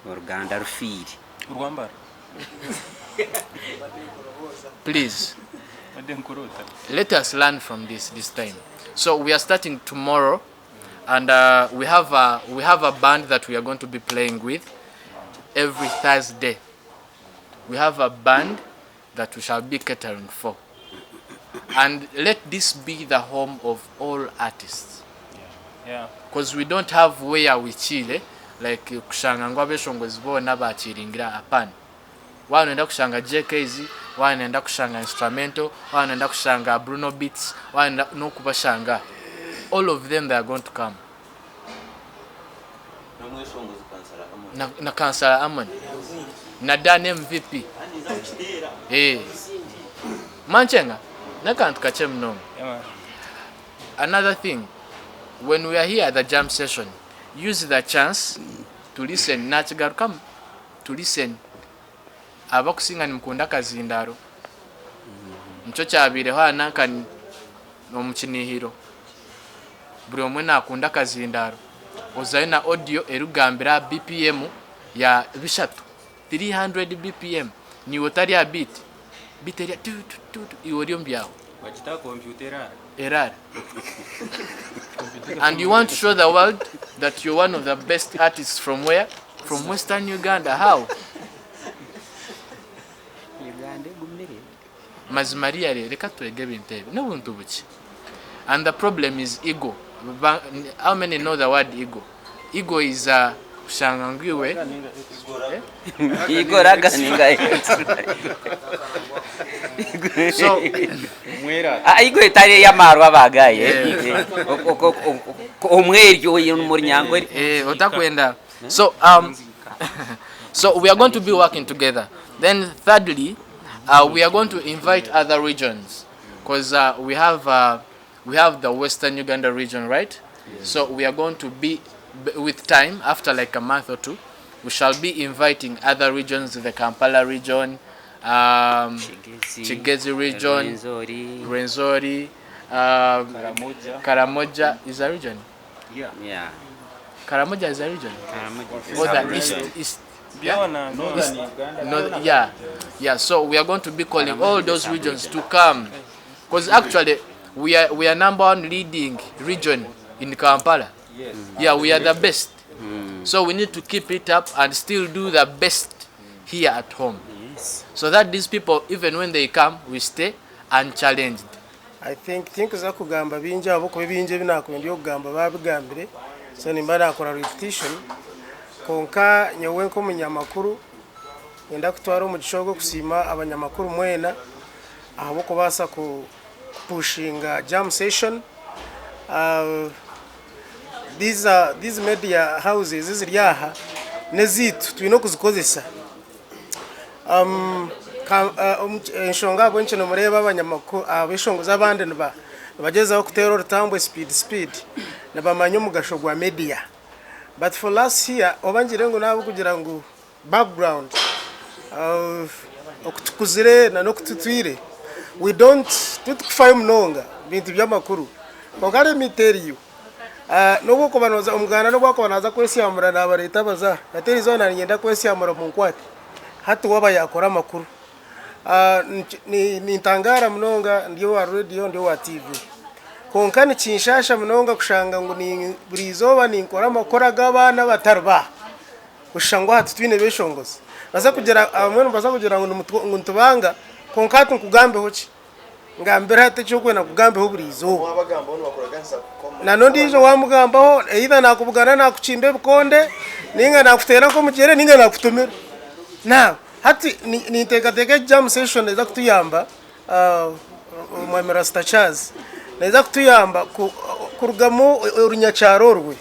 Speaker 10: Uganda rufiri
Speaker 9: urwambara.
Speaker 11: Please let us learn from this time. So we are starting tomorrow. And we have a band that we are going to be playing with every Thursday. We have a band that we shall be catering for. And let this be the home of all artists.
Speaker 9: Yeah.
Speaker 11: Because we don't have where we chill, like kushanga ngwabe shongo zibona bachiringira apana. Wanaenda kushanga JKZ, wanaenda kushanga instrumental, wanaenda kushanga Bruno Beats, wanaenda no kubashanga. All of them, they are going to come. Na kansala Amon. Na Dan MVP. Manchenga. Na kantu kachem no. Another thing, when we are here at the jam session, use the chance to listen. Nachigaru come to listen. Abakusinga nimkunda kazindaro. Mchocha abire ho ananka nomukinihiro. Buri omwe nakunda kazindaro ozaina audio erugambira BPM ya bishatu 300 BPM ni wotari ya beat ya iworiyo mbyaho
Speaker 9: Wachita computer
Speaker 11: error. And you want to show the world that you're one of the best artists from where? From Western Uganda. How? Mazimaria reka turege bintebe n'ubuntu buki. And the problem is ego. How many know the word ego? Ego is kushangangiwe. Ego
Speaker 10: raga ninga.
Speaker 11: So
Speaker 10: Aigo etari ya marwa bagaye. Omweryo y'umuryango.
Speaker 11: Otakwenda. So so we are going to be working together. Then thirdly, we are going to invite other regions because we have the Western Uganda region, right? Yes. So we are going to be with time after like a month or two. We shall be inviting other regions, the Kampala region, Chigezi region, Rwenzori, Karamoja is a region.
Speaker 10: Yeah.
Speaker 11: Karamoja is a region.
Speaker 10: Or
Speaker 11: the east. Yeah. So we are going to be calling all those regions to come, because actually we are number one leading region in Kampala. Yes. Yeah, we are the best. So we need to keep it up and still do the best here at home. Yes. So that these people, even when they come, we stay unchallenged.
Speaker 12: I think za kugamba binja abo ko binje binakwendyo kugamba babigambire. So nimbara akora repetition. Konka nyewe nko munyamakuru yenda kutwara umugishogo kusima abanyamakuru mwena abo ko basa ku pushinga jam session. These media houses ziriyaha nezitu twino kuzikozesa enshonga gwenche no mureba abanyamakuru abeshongo zabande bagezaho kutera urutambwe speed nabamanyo mugasho gwa media. But for last year obangire ngo nabo kugira ngo background okutukuzire na nokututwire we don't tutukufaya mnonga bintu byamakuru kokare miteriyo no ko banoza umugana no bako banaza kwesi amura na bareta baza ateri zona nyenda kwesi amura mu nkwati hatu waba yakora makuru ni ntangara mnonga ndio wa radio ndio wa TV konkani kinshasha mnonga kushanga ngo ni burizoba ni nkora makora gabana batarba kushangwa hatu twine beshongoza baza kugera amwe baza kugira ngo ntubanga konkati nkugambe hoki ngambira hate cyo kwena kugambe ho burizo wabagamba ono bakuraganza nano ndizo wamugambaho either nakubugana nakuchimbe bukonde ninga nakutera ko mukere ninga nakutumira na hati ni teka jam session eza kutuyamba mwemera stachaz neza kutuyamba kurugamo urunyacharo rwe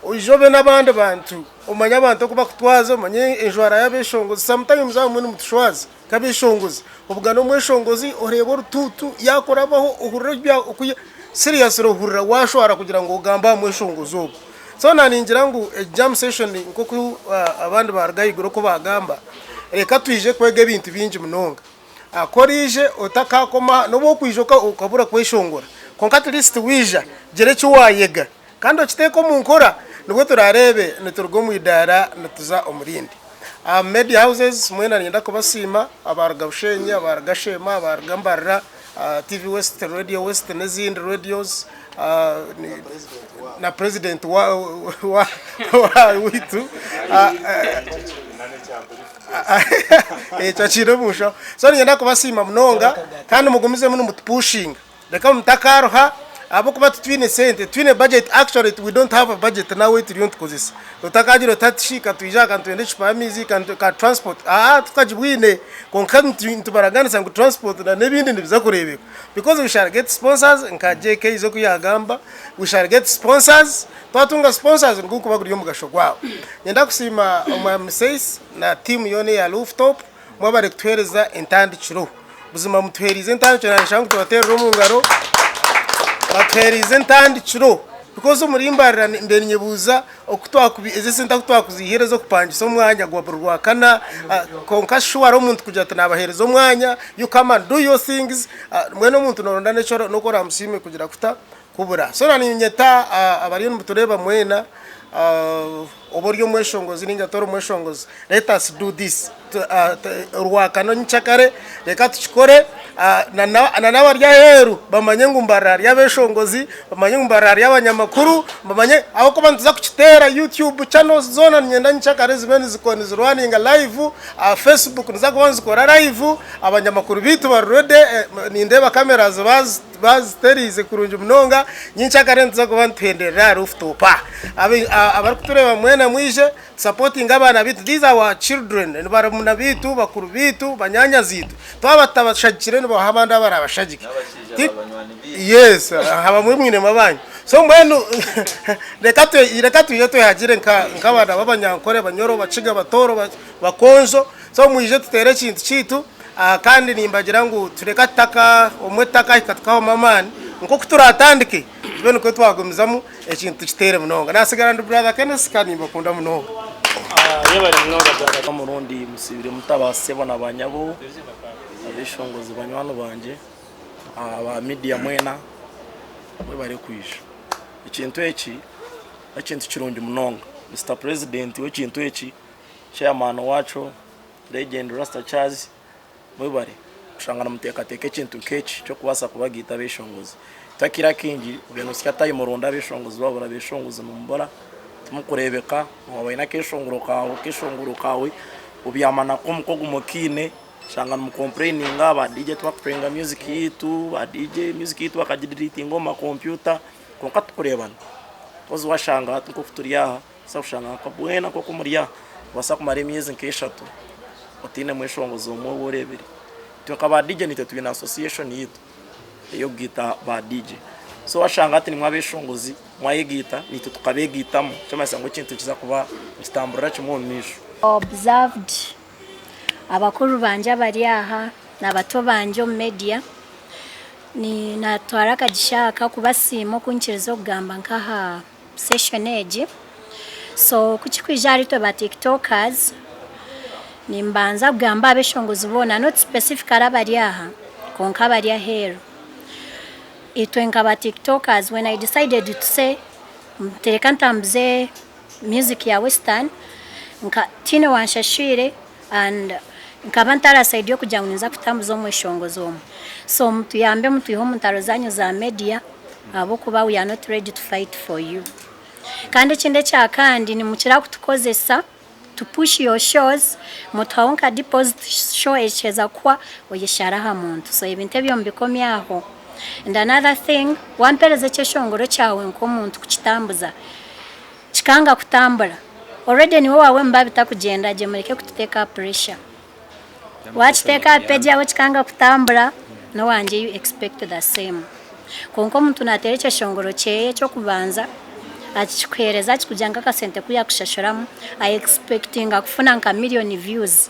Speaker 12: ujobe nabande bantu umanya abantu kuba kutwaza manye enjwara yabeshongozi sometimes zamuntu mutushwaza kabeshongozi ubugano mweshongozi orebo rututu yakorabaho uhurira ukuye serious rohurira washwara kugira ngo ugamba mweshongozi ubwo so naningira ngo jam session nko abandi baragayiguro ko bagamba reka twije kwege bintu binji munonga akorije utakakoma no bokwijoka ukabura kweshongora konka at least wija gere cyo wayega kandi okiteko mu nkora nubwo turarebe neturgo mu idara natuza umurindi media houses mwena nyenda kubasima abaragabushenye abaragashema abaragambara TV West Radio West n'izindi radios na president wa witu chachiro musho so nyenda kubasima mnonga kandi mugumize muno mutupushing reka mutakaroha abo kuba twine sente twine budget actually we don't have a budget now we don't cause utakajiro tatishika tuijaka twende chipamizi ka transport tukajibwine konkantu ntubaraganisa ngo transport na nebindi nibiza kurebeka because we shall get sponsors nka JK izo kuyagamba we shall get sponsors twatunga sponsors nguko baguriyo mugasho gwao nyenda kusima omwamsays na team yone ya Looftop mwabare kutwereza entandi chiro buzima mutwerize entandi chiro nishangu tubatera rumungaro batwerize ntandi chiro because muri Mbarara mbere nyebuza okutwakubi ezesenta kutwakuziherezo kupangisa umwanya gwaburwa kana konka shuwaro umuntu kujata nabaherezo umwanya you come and do your things mwene umuntu noronda necyo nokora musime kugira kuta kubura so nani nyeta abari mutureba mwena oboryo mweshongozi ninga toro mweshongozi let us do this urwakano nchakare reka tuchikore na nabarya heru bamanye Mbarara yabeshongozi bamanye Mbarara y'abanyamakuru bamanye aho ko bantuza kuchitera YouTube channels zona nyenda nchakare zibene zikoni zirwaninga live Facebook niza kubanza kora live abanyamakuru bitu barode nindeba cameras bazterize kurunje munonga nyinchakare ntuza kubantu hendera Rooftop abari kutureba mwene mwena mwije supporting abana bitu. These are our children and baramuna bitu bakuru bitu banyanya zitu twabatabashagikire nibo habanda barabashagike. Yes, haba mwimwine mabanyi. So mwenu reka tuyeto hagire nk'abana b'abanyankore banyoro baciga batoro bakonzo. So mwije tutere kintu kitu kandi nimbagira ngo tureka taka umwe taka ikatkaho mamani nko kuturatandike bene ko twagomizamo ekintu kitere munonga nasigara ndi brother Kenneth kandi mbakunda munonga
Speaker 5: yebari munonga brother Murundi musibire mutabase bona banyabo abishongozi banywano banje aba media mwena mwe bari kwisha ikintu ekintu kirundi munonga Mr President w'ikintu eki chairman wacho legend Rasta Charles mwe bari kushangana mutekateke kintu kechi cyo kubasa kubagita bishongozi takira kingi beno sikataye muronda bishongozi babura bishongozi mumbora tumukurebeka wabaina keshonguro kawe ubiyamana kumko gumukine shangana mu complaining aba DJ twakuprenga music yitu ba DJ music yitu akajidiriti ngoma computer konka tukurebana ozo washanga tuko futuriya sa ushanga kabwena ko kumuriya wasa kumare myezi nkeshatu otine mweshongozi umwe worebere tukaba DJ nitetuye na association yitu yo gita ba DJ so washanga ati nimwabeshongozi mwayegita nito tukabegitamo cyama sango kintu kiza kuba kitambura cyo misho
Speaker 6: observed abakuru banje bari aha nabato banje media ni natwaraka gishaka kubasimo kunkirezo kugamba nkaha session age so kuchikwijari to ba tiktokers nimbanza kugamba abeshongozi bona not specific arabari aha konka bari ahero itwenga ba tiktokers when I decided to say tereka ntambuze music ya western nka tino wanshashire and nkaba ntarasaidiye kugira ngo niza kutambuza umweshongozi omwe so mtu yambe mtu yiho mutaro zanyu za media abo kuba we are not ready to fight for you kandi kinde cya kandi ni mukira kutukozesa to push your shows mutawonka deposit show echeza kwa oyeshara ha muntu so ibintu byombikomye aho. And another thing, one pereze cyeshongoro cyawe nko muntu kukitambuza kikanga kutambura already ni wowe mbabita kugenda je mureke kututeka pressure watch take page yawe kikanga kutambura no wanje you expect the same konko muntu natere cyeshongoro cyeye cyo kubanza akikwereza kikujanga ka sente kuya kushashoramo I expecting akufuna nka million views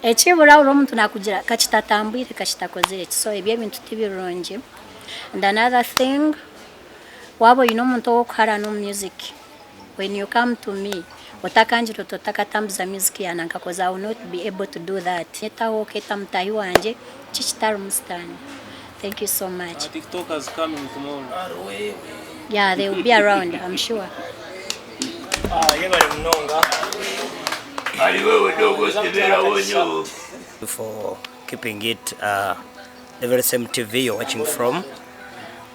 Speaker 6: echibura uro muntu nakugira kachitatambwire kachitakozere so ebye bintu tibironje. And another thing wabo muntu okara no music when you come to me otakanjiro totakatambuza music yananka cause I will not be able to do that etaho ketamtayi wanje chichitaru mustani. Thank you so much.
Speaker 5: TikTokers coming tomorrow.
Speaker 6: Yeah, they will be around, I'm sure.
Speaker 5: Yebari munonga
Speaker 4: for keeping it the very same TV you're watching from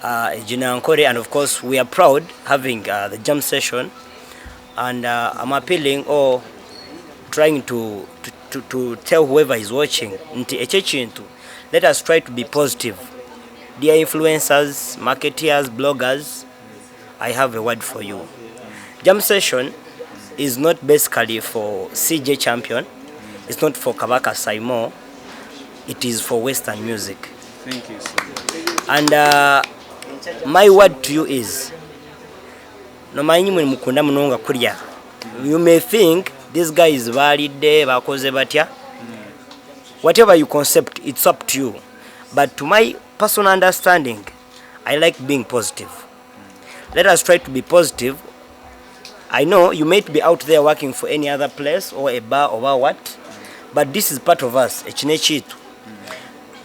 Speaker 4: Ankole, and of course we are proud having the jam session, and I'm appealing or trying to tell whoever is watching let us try to be positive. Dear influencers, marketeers, bloggers, I have a word for you. Jam session is not basically for CJ Champion, it's not for Kabaka Saimo, it is for Western music.
Speaker 5: Thank you, sir.
Speaker 4: And my word to you is, no mukunda munonga kurya. You may think this guy is valid, bakoze batya. Whatever you concept, it's up to you. But to my personal understanding, I like being positive. Let us try to be positive. I know you might be out there working for any other place or a bar or what, but this is part of us. Echinechitu.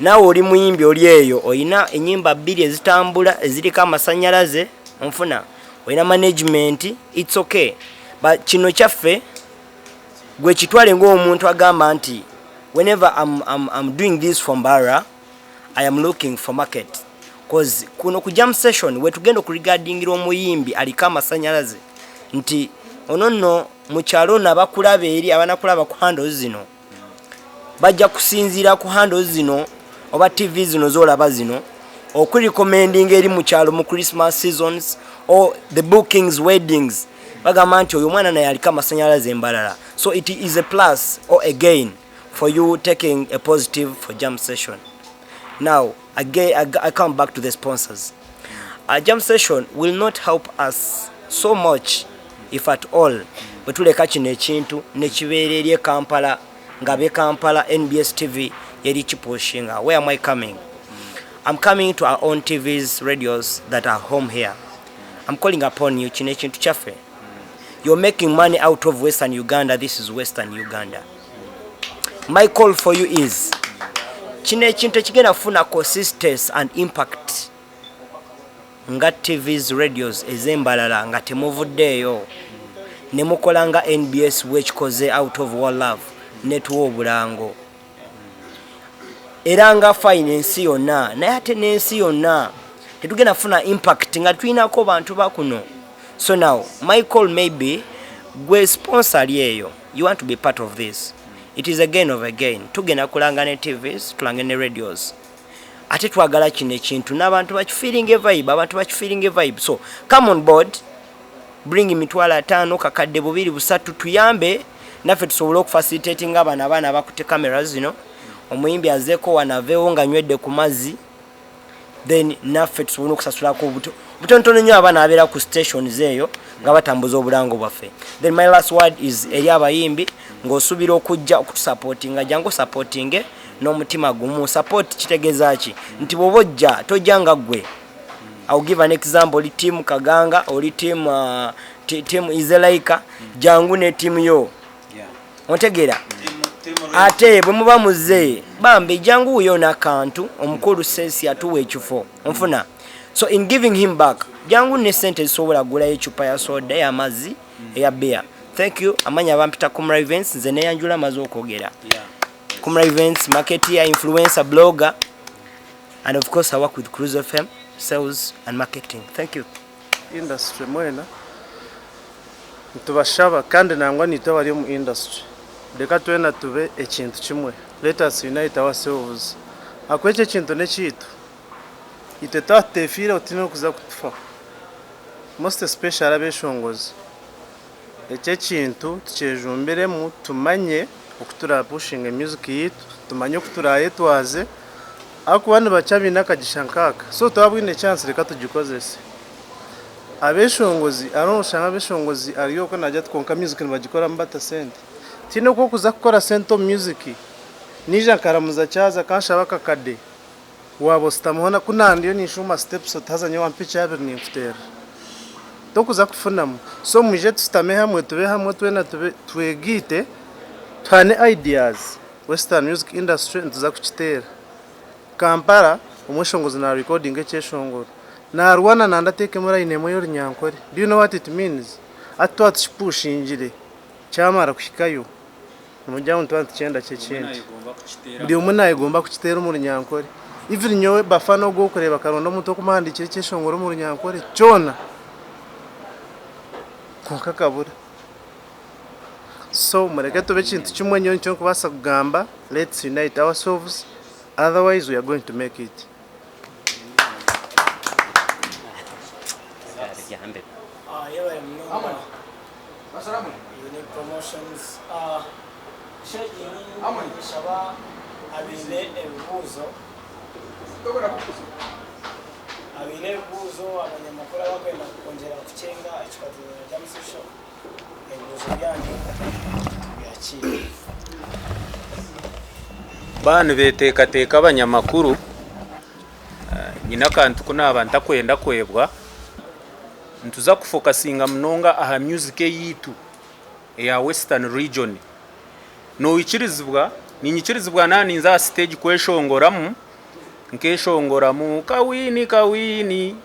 Speaker 4: Now oli muyimbi oli eyo oyina enyimba bbiri ezitambula ezirika amasanyalaze onfuna oyina management, it's okay, but kino kyaffe gwe kitwale ng'omuntu agamba nti whenever I'm doing this for Mbarara, I am looking for market, cause kuno ku jam session we tugenda okuregardingira omuyimbi alika amasanyalaze nti onono mu kyalo nabakulaba eri abanakulaba ku handles zino bajja kusinzira ku handles zino oba TV zino zolaba zino okurecommending eri mu kyalo mu Christmas seasons or the bookings, weddings bagamba nti oyo mwana naye aliko amasanyalaze Mbarara. So it is a plus or a gain for you taking a positive for jam session. Now again I come back to the sponsors. A jam session will not help us so much if at all bwetuleka kino ekintu nekibeera eri Kampala nga be Kampala NBS TV yeri kipushinga. Where am I coming? I'm coming to our own TVs, radios that are home here. I'm calling upon you, kino ekintu kyaffe. You're making money out of Western Uganda. This is Western Uganda. My call for you is kino ekintu ekigenda kufuna consistency and impact nga TVs, radios ez'Embarara nga temuvuddeeyo ne mukola nga NBS wekikoze out of one love netuwa obulango era nga finance yonna naye ate n'ensi yonna tetugenda kufuna impact nga tulinako bantu bakuno. So now my call may be gwe sponsor eyo, you want to be part of this. It is a gain of a gain. Tugenda kulanga ne TVs, tulanga ne radios. Ate twagala kino ekintu n'abantu bakifeeling a vibe, abantu bakifeeling a vibe. So come on board, bring emitwalo 5 kakadde 2 3 tuyambe naffe tusobole okufacilitating abaana bakute cameras zino. Omuyimbi azeeko wanaveewo nga nywedde ku mazzi, then naffe tusobole okusasulako butonotono nnyo abaana abeera ku stations eyo nga batambuza obulango bwaffe. Then my last word is eri abayimbi ng'osuubira okujja okutusupportinga, jangu supportinge n'omutima gumu. Support kitegeeza ki? Nti bw'oba ojja tojja nga ggwe. I'll give an example, oli team Kaganga, oli team Izelaika, jangu ne team yo. Ontegeera? Ate bwe muba muzze bambi jangu yo n'akantu omukulu sensi atuwa ekifo onfuna. So in giving him back jangu ne sente zisobola gulayo ecupa ya soda y'amazzi eya beer. Thank you. Amanya bampita Kumra Events, nze neyanjula maze okwogera. Kumra Events, marketer, influencer, blogger, and of course I work with Cruise FM, sales and marketing. Thank you.
Speaker 5: Industry mwena ntubashaba kandi nangwa nito bari mu industry. Deka twena tube ekintu kimwe. Let us unite ourselves. Akweche kintu nekitu. Iteta tefira utino kuza kutufa. Most especially abeshongozi. Eche kintu tuchejumbiremu tumanye okutura pushing music yitu, tumanye okutura yetwaze. Ako bana bachabi nakagishankaka. So twabwine chance reka tugikozese. Abeshongozi aroshanga abeshongozi ariyo ko najya tkonka music nibagikora mbata sente. Tino ko kuza gukora sento music. Nija karamuza cyaza kanshabaka kade. Wabo stamona kunandiyo nishuma steps otazanye wampicha yabe nimfutera. Tokuza kufunamu. So muje tustame hamwe tube hamwe twena tube twegite twane ideas. Western music industry ntuza kukitera. Kampala umushongozi na recording ekeshongoro. Na Rwanda nandateke muri inemo yo Nyankore. Do you know what it means? Atwa tupushingire. Cyamara kushikayo. Umujya muntu cyenda cyenda. Buri umuna igomba kukitera muri Nyankore. Even nyowe bafano go kureba karondo muto kumandikire cyeshongoro muri Nyankore. Cyona. Konka kabura. So mureke tobe kintu kimwe nyo cyo kubasa kugamba. Let's unite ourselves. Otherwise we are going to make it. Unique promotions. Shaba abile ebuzo. Abile ebuzo abanyamakuru bakwenda kongera kucenga ekikatu jamusisho. Ebuzo byanje byakiri.
Speaker 9: Bana betekateka abanyamakuru nyina kantu kuna abantu akwenda kwebwa ntuza kufokasinga mnonga aha music yitu ya Western region no ikirizibwa ninyikirizibwa nani nza stage kweshongoramu nkeshongoramu kawini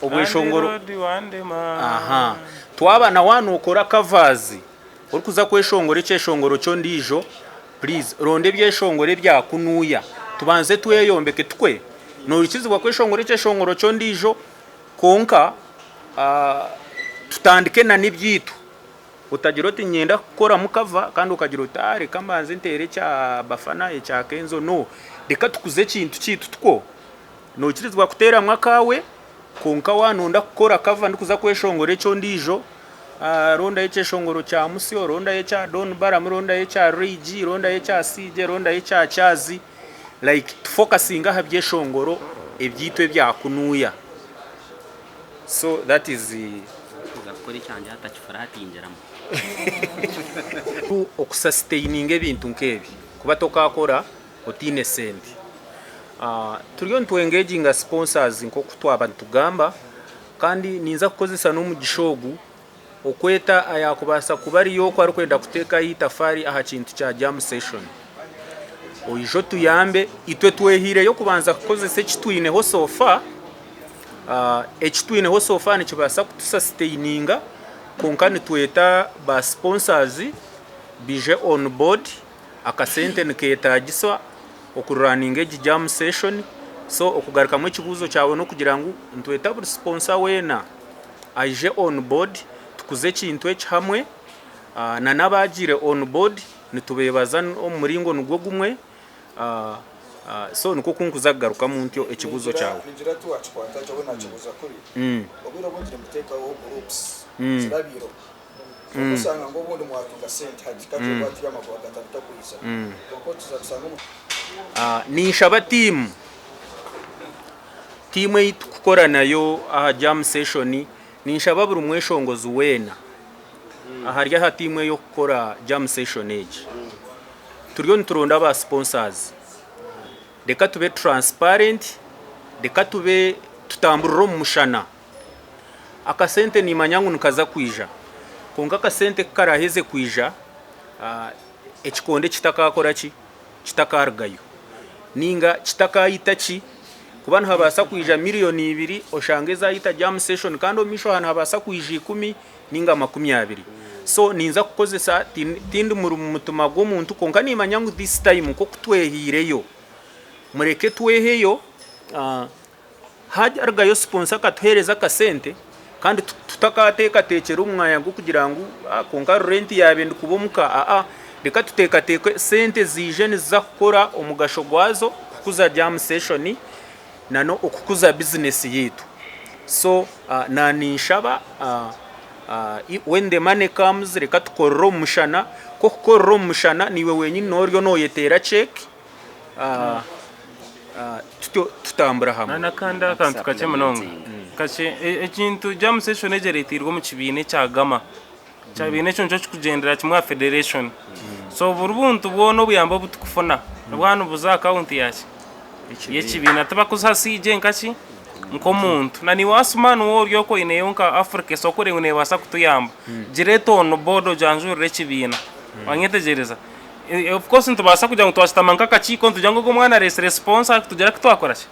Speaker 9: obweshongoro aha twaba na wanu ukora kavazi uri kuza kweshongora ekeshongoro cyo ndijo. Please ronde byeshongore bya kunuya tubanze tweyombeke twe no ikizibwa kweshongore cyeshongoro cyo ndijo konka tutandike na nibyitu utagira oti nyenda gukora mukava kandi ukagira utare kamanze ntere cya bafana cya Kenzo no reka tukuze kintu kitu two no ikizibwa kutera mwakawe konka wanunda gukora kava ndikuza kweshongore cyo ndijo ronda yeche shongoro cha musio ronda yecha don baram ronda yecha rigi ronda yecha sije ronda yecha chazi like focusing habye shongoro ebyitwe byakunuya. So that is
Speaker 3: gakora cyanje hatachifurati ingeramo
Speaker 9: okusustaining ebintu nkebi kuba tokakora otine sente. Turiyo ntwengaginga sponsors nko kutwa abantu gamba kandi ninza kukozesa no mugishogu okweta ayakubasa kubariyo ko ari kwenda kuteka itafari aha kintu kya jam session. Oijo tuyambe itwe twehire yo kubanza kukozesa ekitwineho sofa. Ekitwineho sofa ni kibasa kutusustaininga konkani tweta ba sponsors bije on board akasente niketagiswa okurunning egi jam session. So okugaruka mu kibuzo cyawe no kugira ngo ntweta buri sponsor wena aje on board tukuze kintu eki hamwe na nabagire on board nitubebaza omuringo nugwo gumwe. So niko kunkuza kugaruka mu ntyo ekibuzo cyawe
Speaker 13: ninjira tu wachikwata cyo nakibuza kuri obiro bongire muteka wo groups zirabiro usanga ngo ubundi mwatunga sente hagikaje kwati y'amagwa gatatu kuyisa kuko tuzasanga
Speaker 9: nishaba team yitukukora nayo aha jam session nishaba buri mweshongozi wena aharya ha team yo gukora jam session age turiyo nturonda ba sponsors deka tube transparent deka tube tutamburiro mushana akasente ni manyangu nkaza kwija konga akasente karaheze kwija ekikonde kitakakora kitakargayo ninga kitakayitachi kubana habasa kwija miliyoni 2 oshangeza yita jam session kandi misho hana habasa kwija 10 ninga 20. So ninza kukozesa tindi mutuma go muntu konga ni manyangu this time ko kutwehireyo mureke tweheyo hajargayo sponsor katuhereza kasente kandi tutakateka tekera umwanya go kugira ngo konga rent yabe ndikubomuka reka tuteka sente zije nizakora omugasho gwazo kuza jam session nano okukuza business yitu. So nanishaba when the money comes reka tukorro mushana ko kukorro mushana niwe wenyine noryo noyetera check tutambura hamwe
Speaker 7: nakanda akantu kace munonga kace ekintu jam session ejeretirwa mu kibine cyagama cyabine cyo kugendera kimwa federation. So burubuntu bwono buyamba butukufona bwana buza account yaki yekibina tabakuza sije nkaki nko muntu nani wasman woryo ko ineyonka Africa sokore une basa kutuyamba jireto on bodo janjure kibina wanyetegereza. Of course ntubasa kugira ngo twasitamanka kachiko tujango ko mwana response tugera kutwakora ki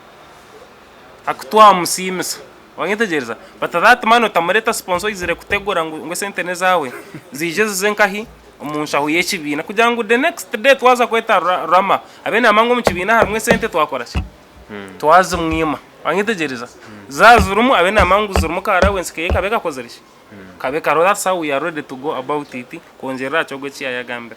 Speaker 7: akutwa musimisa wanyetegereza but that man utamureta sponsor izire kutegura ngo sente nezawe zije zenkahi umunshi ahuye kibina kugira ngo the next day twaza kweta rama abene amango mu kibina hamwe sente twakora ki twaza mwima wanyetegereza zazurumu abene amango zurumu kara wensikeye kabeka kozerishi kabeka ro that's how we are ready to go about it konjera cyo gwe cyayagambe.